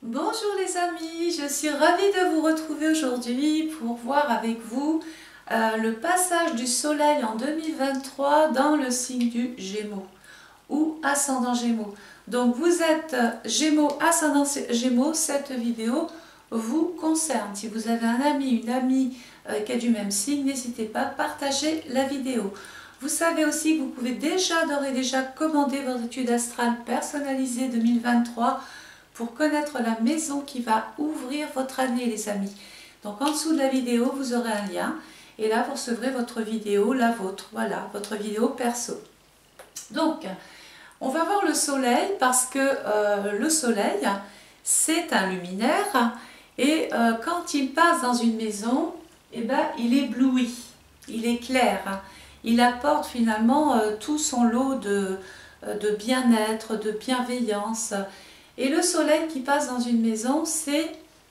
Bonjour les amis, je suis ravie de vous retrouver aujourd'hui pour voir avec vous le passage du soleil en 2023 dans le signe du Gémeaux ou ascendant Gémeaux. Donc vous êtes Gémeaux, ascendant Gémeaux, cette vidéo vous concerne. Si vous avez un ami, une amie qui est du même signe, n'hésitez pas à partager la vidéo. Vous savez aussi que vous pouvez d'ores et déjà commander votre étude astrale personnalisée 2023 pour connaître la maison qui va ouvrir votre année, les amis. Donc en dessous de la vidéo, vous aurez un lien et là vous recevrez votre vidéo, la vôtre, voilà, votre vidéo perso. Donc on va voir le soleil parce que le soleil c'est un luminaire et quand il passe dans une maison, eh ben, il éblouit, il éclaire, il apporte finalement tout son lot de bien-être, de bienveillance. Et le soleil qui passe dans une maison,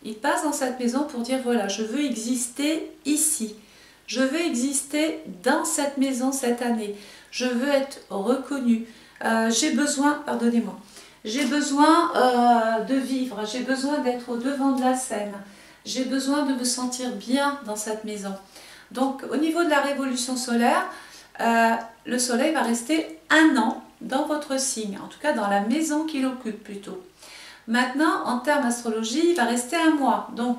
il passe dans cette maison pour dire voilà, je veux exister ici. Je veux exister dans cette maison cette année. Je veux être reconnu. J'ai besoin, pardonnez-moi, j'ai besoin de vivre. J'ai besoin d'être au devant de la scène. J'ai besoin de me sentir bien dans cette maison. Donc au niveau de la révolution solaire, le soleil va rester 1 an dans votre signe, en tout cas dans la maison qu'il occupe plutôt. Maintenant, en termes astrologie, il va rester 1 mois. Donc,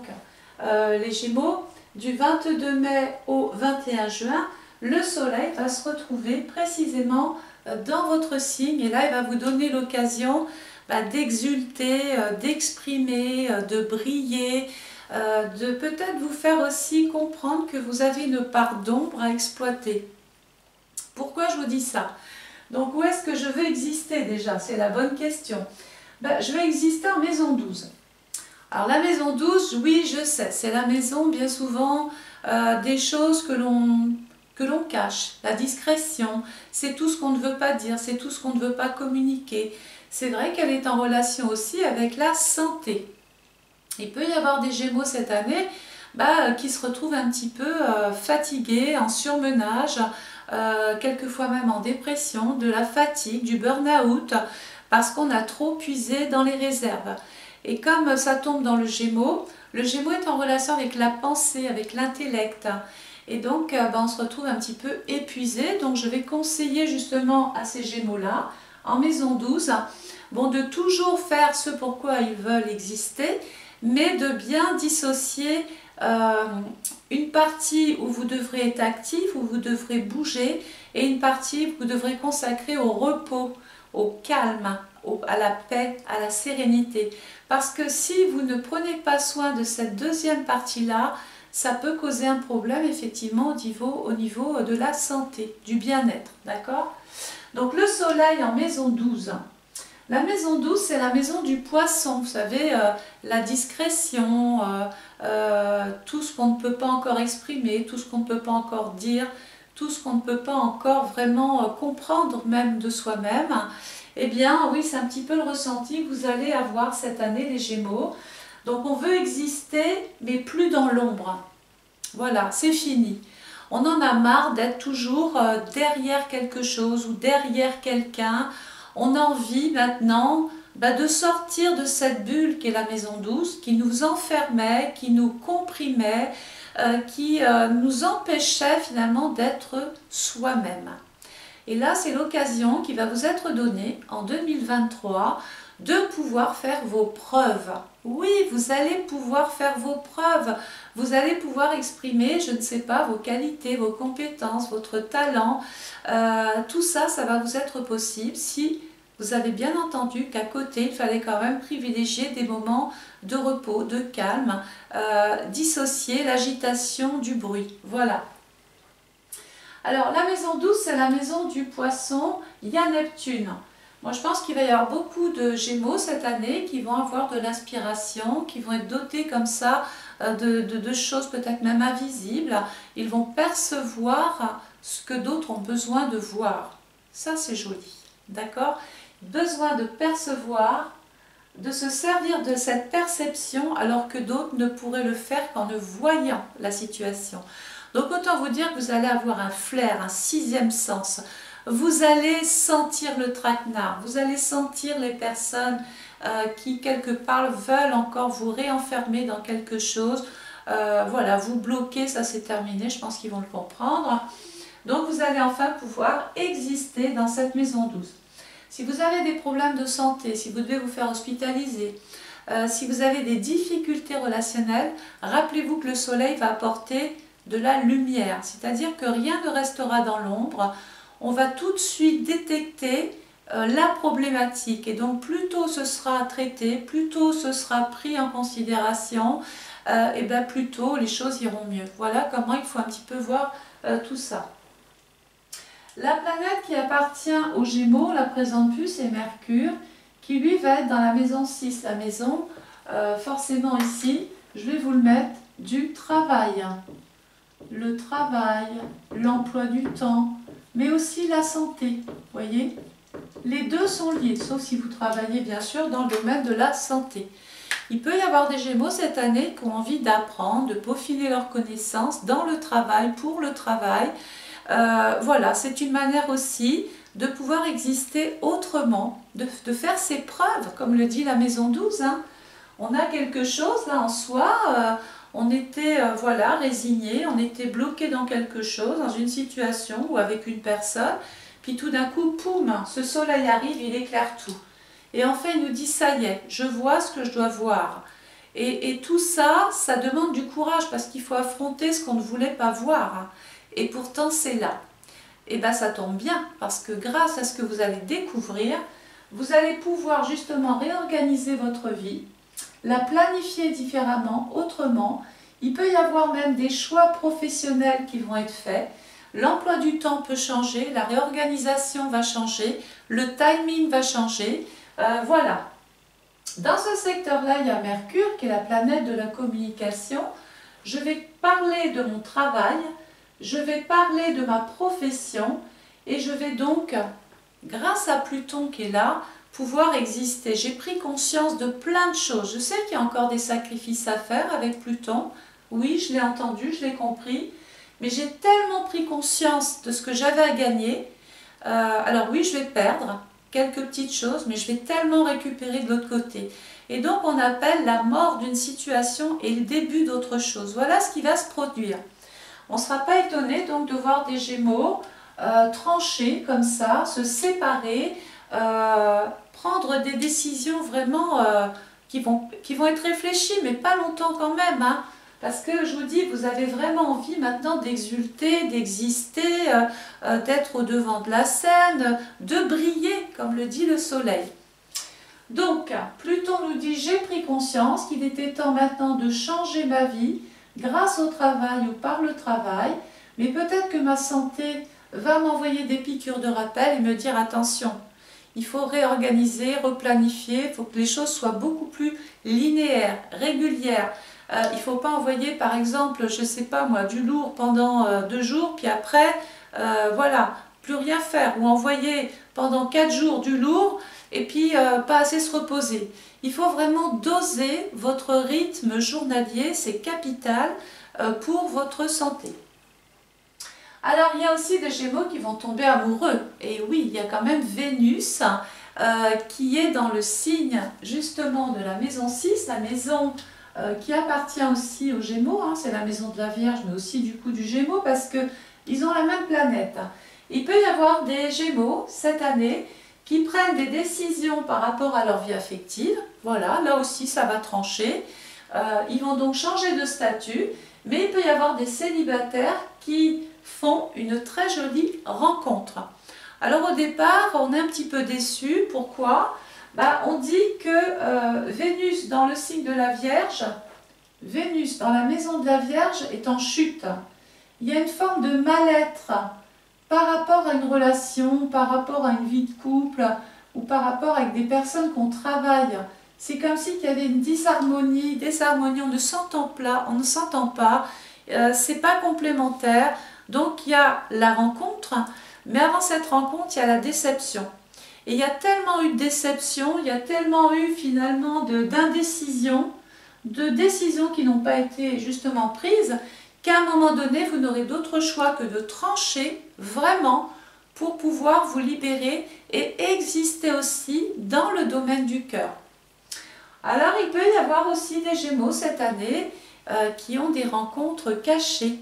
les Gémeaux, du 22 mai au 21 juin, le soleil va se retrouver précisément dans votre signe. Et là, il va vous donner l'occasion d'exulter, d'exprimer, de briller, de peut-être vous faire aussi comprendre que vous avez une part d'ombre à exploiter. Pourquoi je vous dis ça? Donc, où est-ce que je veux exister déjà? C'est la bonne question. Je vais exister en maison 12. Alors la maison 12, oui, je sais, c'est la maison bien souvent des choses que l'on cache, la discrétion, c'est tout ce qu'on ne veut pas dire, c'est tout ce qu'on ne veut pas communiquer. C'est vrai qu'elle est en relation aussi avec la santé. Il peut y avoir des Gémeaux cette année qui se retrouvent un petit peu fatigués, en surmenage, quelquefois même en dépression, de la fatigue, du burn-out, parce qu'on a trop puisé dans les réserves. Et comme ça tombe dans le Gémeaux est en relation avec la pensée, avec l'intellect. Et donc, on se retrouve un petit peu épuisé. Donc, je vais conseiller justement à ces Gémeaux-là, en maison 12, de toujours faire ce pourquoi ils veulent exister, mais de bien dissocier une partie où vous devrez être actif, où vous devrez bouger, et une partie où vous devrez consacrer au repos, au calme, à la paix, à la sérénité. Parce que si vous ne prenez pas soin de cette deuxième partie-là, ça peut causer un problème effectivement au niveau de la santé, du bien-être. D'accord? Donc le soleil en maison 12. La maison 12, c'est la maison du poisson. Vous savez, la discrétion, tout ce qu'on ne peut pas encore exprimer, tout ce qu'on ne peut pas encore dire, tout ce qu'on ne peut pas encore vraiment comprendre même de soi-même, eh bien oui, c'est un petit peu le ressenti que vous allez avoir cette année les Gémeaux. Donc on veut exister, mais plus dans l'ombre. Voilà, c'est fini. On en a marre d'être toujours derrière quelque chose ou derrière quelqu'un. On a envie maintenant de sortir de cette bulle qui est la maison 12, qui nous enfermait, qui nous comprimait, qui nous empêchait finalement d'être soi-même. Et là, c'est l'occasion qui va vous être donnée en 2023 de pouvoir faire vos preuves. Oui, vous allez pouvoir faire vos preuves. Vous allez pouvoir exprimer, je ne sais pas, vos qualités, vos compétences, votre talent. Tout ça, ça va vous être possible si vous avez bien entendu qu'à côté, il fallait quand même privilégier des moments de repos, de calme, dissocier l'agitation du bruit. Voilà. Alors, la maison 12, c'est la maison du poisson. Il y a Neptune. Moi, je pense qu'il va y avoir beaucoup de Gémeaux cette année qui vont avoir de l'inspiration, qui vont être dotés comme ça de choses peut-être même invisibles. Ils vont percevoir ce que d'autres ont besoin de voir. Ça, c'est joli. D'accord? Besoin de percevoir, de se servir de cette perception alors que d'autres ne pourraient le faire qu'en ne voyant la situation. Donc autant vous dire que vous allez avoir un flair, un sixième sens. Vous allez sentir le traquenard, vous allez sentir les personnes qui quelque part veulent encore vous réenfermer dans quelque chose. Voilà, vous bloquez, ça c'est terminé, je pense qu'ils vont le comprendre. Donc vous allez enfin pouvoir exister dans cette maison 12. Si vous avez des problèmes de santé, si vous devez vous faire hospitaliser, si vous avez des difficultés relationnelles, rappelez-vous que le soleil va apporter de la lumière, c'est-à-dire que rien ne restera dans l'ombre. On va tout de suite détecter la problématique et donc plus tôt ce sera traité, plus tôt ce sera pris en considération, et bien plus tôt les choses iront mieux. Voilà comment il faut un petit peu voir tout ça. La planète qui appartient aux Gémeaux, la présente plus, c'est Mercure, qui lui va être dans la maison 6, la maison, forcément ici, je vais vous le mettre, du travail. Le travail, l'emploi du temps, mais aussi la santé, voyez. Les deux sont liés, sauf si vous travaillez bien sûr dans le domaine de la santé. Il peut y avoir des Gémeaux cette année qui ont envie d'apprendre, de peaufiner leurs connaissances dans le travail, pour le travail. Voilà, c'est une manière aussi de pouvoir exister autrement, de faire ses preuves, comme le dit la maison 12. Hein. On a quelque chose là en soi, on était voilà, résigné, on était bloqué dans quelque chose, dans une situation ou avec une personne, puis tout d'un coup, poum, ce soleil arrive, il éclaire tout. Et enfin, il nous dit, ça y est, je vois ce que je dois voir. Et tout ça, ça demande du courage, parce qu'il faut affronter ce qu'on ne voulait pas voir. Et pourtant, c'est là. Et bien, ça tombe bien, parce que grâce à ce que vous allez découvrir, vous allez pouvoir justement réorganiser votre vie, la planifier différemment, autrement. Il peut y avoir même des choix professionnels qui vont être faits. L'emploi du temps peut changer, la réorganisation va changer, le timing va changer. Voilà. Dans ce secteur-là, il y a Mercure, qui est la planète de la communication. Je vais parler de mon travail, je vais parler de ma profession, et je vais donc, grâce à Pluton qui est là, pouvoir exister. J'ai pris conscience de plein de choses. Je sais qu'il y a encore des sacrifices à faire avec Pluton. Oui, je l'ai entendu, je l'ai compris. Mais j'ai tellement pris conscience de ce que j'avais à gagner. Alors oui, je vais perdre quelques petites choses, mais je vais tellement récupérer de l'autre côté. Et donc on appelle la mort d'une situation et le début d'autre chose. Voilà ce qui va se produire. On ne sera pas étonné donc de voir des Gémeaux trancher comme ça, se séparer, prendre des décisions vraiment qui vont être réfléchies, mais pas longtemps quand même, hein. Parce que je vous dis, vous avez vraiment envie maintenant d'exulter, d'exister, d'être au devant de la scène, de briller, comme le dit le soleil. Donc, Pluton nous dit, j'ai pris conscience qu'il était temps maintenant de changer ma vie grâce au travail ou par le travail, mais peut-être que ma santé va m'envoyer des piqûres de rappel et me dire, attention, il faut réorganiser, replanifier, il faut que les choses soient beaucoup plus linéaires, régulières. Il ne faut pas envoyer par exemple, je ne sais pas moi, du lourd pendant 2 jours, puis après, voilà, plus rien faire. Ou envoyer pendant 4 jours du lourd, et puis pas assez se reposer. Il faut vraiment doser votre rythme journalier, c'est capital pour votre santé. Alors il y a aussi des Gémeaux qui vont tomber amoureux. Et oui, il y a quand même Vénus qui est dans le signe justement de la maison 6, la maison qui appartient aussi aux Gémeaux, hein, c'est la maison de la Vierge, mais aussi du coup du Gémeaux, parce qu'ils ont la même planète. Il peut y avoir des Gémeaux cette année qui prennent des décisions par rapport à leur vie affective. Voilà, là aussi ça va trancher. Ils vont donc changer de statut, mais il peut y avoir des célibataires qui font une très jolie rencontre. Alors au départ, on est un petit peu déçu. Pourquoi ? On dit que Vénus dans le signe de la Vierge, Vénus dans la maison de la Vierge est en chute. Il y a une forme de mal-être par rapport à une relation, par rapport à une vie de couple ou par rapport avec des personnes qu'on travaille. C'est comme s'il y avait une disharmonie, on ne s'entend pas, c'est pas complémentaire. Donc il y a la rencontre, mais avant cette rencontre, il y a la déception. Et il y a tellement eu de déception, il y a tellement eu finalement d'indécision, de décisions qui n'ont pas été justement prises, qu'à un moment donné, vous n'aurez d'autre choix que de trancher vraiment pour pouvoir vous libérer et exister aussi dans le domaine du cœur. Alors, il peut y avoir aussi des Gémeaux cette année qui ont des rencontres cachées.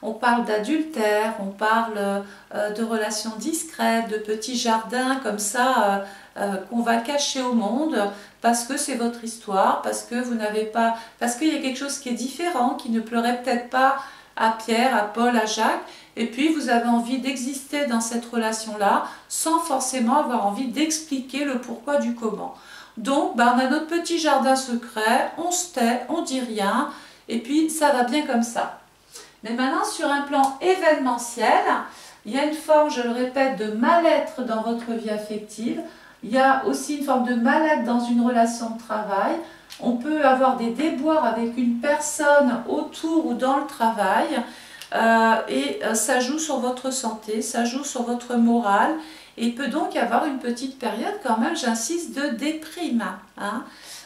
On parle d'adultère, on parle de relations discrètes, de petits jardins comme ça qu'on va cacher au monde parce que c'est votre histoire, parce que vous n'avez pas, parce qu'il y a quelque chose qui est différent, qui ne pleurait peut-être pas à Pierre, à Paul, à Jacques, et puis vous avez envie d'exister dans cette relation-là sans forcément avoir envie d'expliquer le pourquoi du comment. Donc, on a notre petit jardin secret, on se tait, on dit rien, et puis ça va bien comme ça. Mais maintenant, sur un plan événementiel, il y a une forme, je le répète, de mal-être dans votre vie affective. Il y a aussi une forme de mal-être dans une relation de travail. On peut avoir des déboires avec une personne autour ou dans le travail. Ça joue sur votre santé, ça joue sur votre morale. Et il peut donc y avoir une petite période quand même, j'insiste, de déprime. Hein.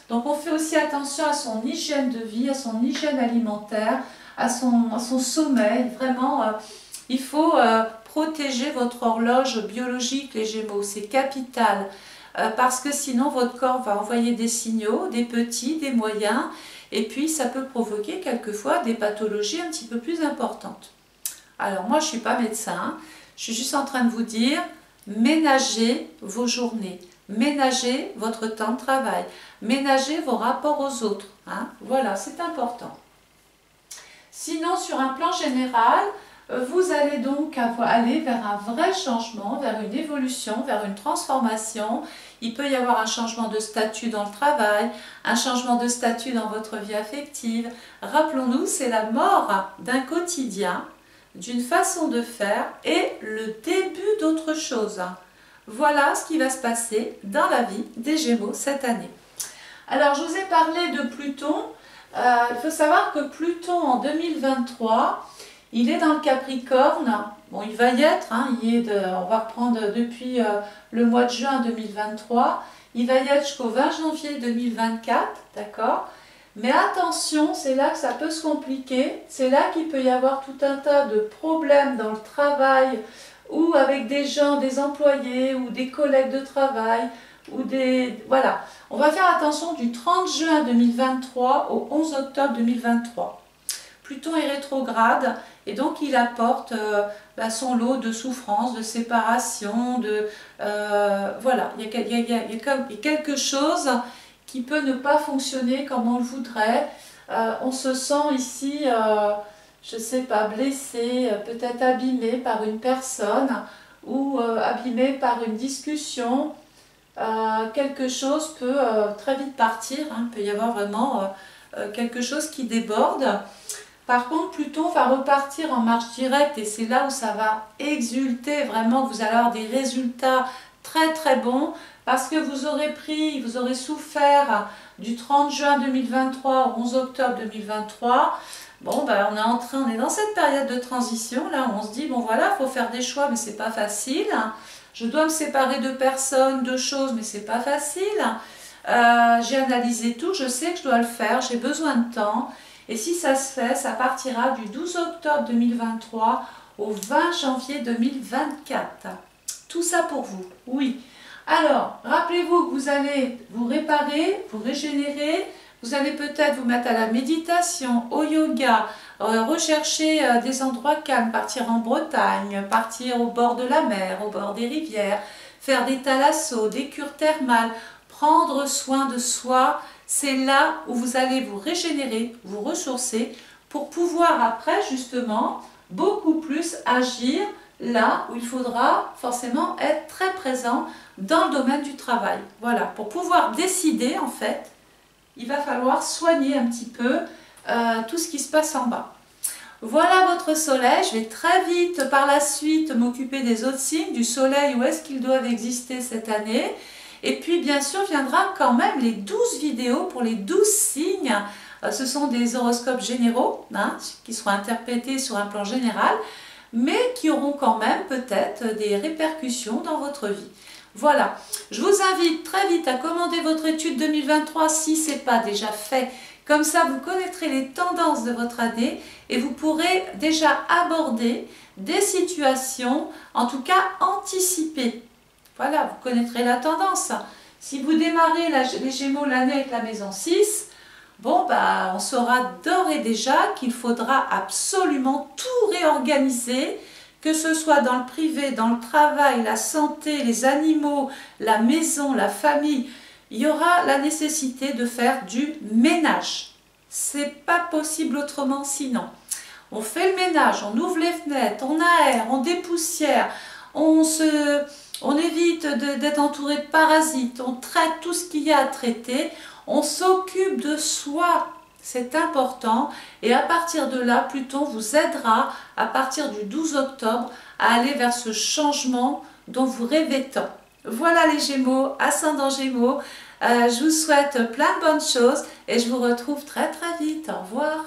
Donc on fait aussi attention à son hygiène de vie, à son hygiène alimentaire, à son sommeil. Vraiment, il faut protéger votre horloge biologique, les Gémeaux, c'est capital. Parce que sinon votre corps va envoyer des signaux, des petits, des moyens, et puis ça peut provoquer quelquefois des pathologies un petit peu plus importantes. Alors moi je ne suis pas médecin, je suis juste en train de vous dire, ménagez vos journées, ménagez votre temps de travail, ménagez vos rapports aux autres. Hein. Voilà, c'est important. Sinon, sur un plan général, vous allez donc aller vers un vrai changement, vers une évolution, vers une transformation. Il peut y avoir un changement de statut dans le travail, un changement de statut dans votre vie affective. Rappelons-nous, c'est la mort d'un quotidien, d'une façon de faire et le début d'autre chose. Voilà ce qui va se passer dans la vie des Gémeaux cette année. Alors, je vous ai parlé de Pluton. Il faut savoir que Pluton en 2023, il est dans le Capricorne. Bon, il va y être, hein, on va reprendre depuis le mois de juin 2023. Il va y être jusqu'au 20 janvier 2024, d'accord? Mais attention, c'est là que ça peut se compliquer. C'est là qu'il peut y avoir tout un tas de problèmes dans le travail ou avec des gens, des employés ou des collègues de travail. Voilà, on va faire attention du 30 juin 2023 au 11 octobre 2023. Pluton est rétrograde et donc il apporte son lot de souffrances, de séparation, voilà, il y a quelque chose qui peut ne pas fonctionner comme on le voudrait. On se sent ici, je ne sais pas, blessé, peut-être abîmé par une personne ou abîmé par une discussion. Quelque chose peut très vite partir, hein. Il peut y avoir vraiment quelque chose qui déborde. Par contre, Pluton va repartir en marche directe et c'est là où ça va exulter, vraiment, vous allez avoir des résultats très très bons parce que vous aurez souffert du 30 juin 2023 au 11 octobre 2023. Bon, on est dans cette période de transition, là où on se dit, bon voilà, il faut faire des choix, mais c'est pas facile. Je dois me séparer de personnes, de choses, mais c'est pas facile. J'ai analysé tout, je sais que je dois le faire, j'ai besoin de temps. Et si ça se fait, ça partira du 12 octobre 2023 au 20 janvier 2024. Tout ça pour vous, oui. Alors, rappelez-vous que vous allez vous réparer, vous régénérer. Vous allez peut-être vous mettre à la méditation, au yoga, rechercher des endroits calmes, partir en Bretagne, partir au bord de la mer, au bord des rivières, faire des thalassos, des cures thermales, prendre soin de soi. C'est là où vous allez vous régénérer, vous ressourcer pour pouvoir après justement beaucoup plus agir là où il faudra forcément être très présent dans le domaine du travail. Voilà, pour pouvoir décider en fait, il va falloir soigner un petit peu tout ce qui se passe en bas. Voilà votre soleil. Je vais très vite par la suite m'occuper des autres signes, du soleil, où est-ce qu'ils doivent exister cette année. Et puis bien sûr viendra quand même les 12 vidéos pour les 12 signes. Ce sont des horoscopes généraux, hein, qui seront interprétés sur un plan général, mais qui auront quand même peut-être des répercussions dans votre vie. Voilà, je vous invite très vite à commander votre étude 2023 si ce n'est pas déjà fait. Comme ça, vous connaîtrez les tendances de votre année et vous pourrez déjà aborder des situations, en tout cas anticiper. Voilà, vous connaîtrez la tendance. Si vous démarrez les Gémeaux l'année avec la maison 6, bon, bah, on saura d'ores et déjà qu'il faudra absolument tout réorganiser, que ce soit dans le privé, dans le travail, la santé, les animaux, la maison, la famille. Il y aura la nécessité de faire du ménage. C'est pas possible autrement sinon. On fait le ménage, on ouvre les fenêtres, on aère, on dépoussière, on évite d'être entouré de parasites, on traite tout ce qu'il y a à traiter, on s'occupe de soi, c'est important. Et à partir de là, Pluton vous aidera à partir du 12 octobre à aller vers ce changement dont vous rêvez tant. Voilà les Gémeaux, ascendant Gémeaux, je vous souhaite plein de bonnes choses et je vous retrouve très très vite. Au revoir.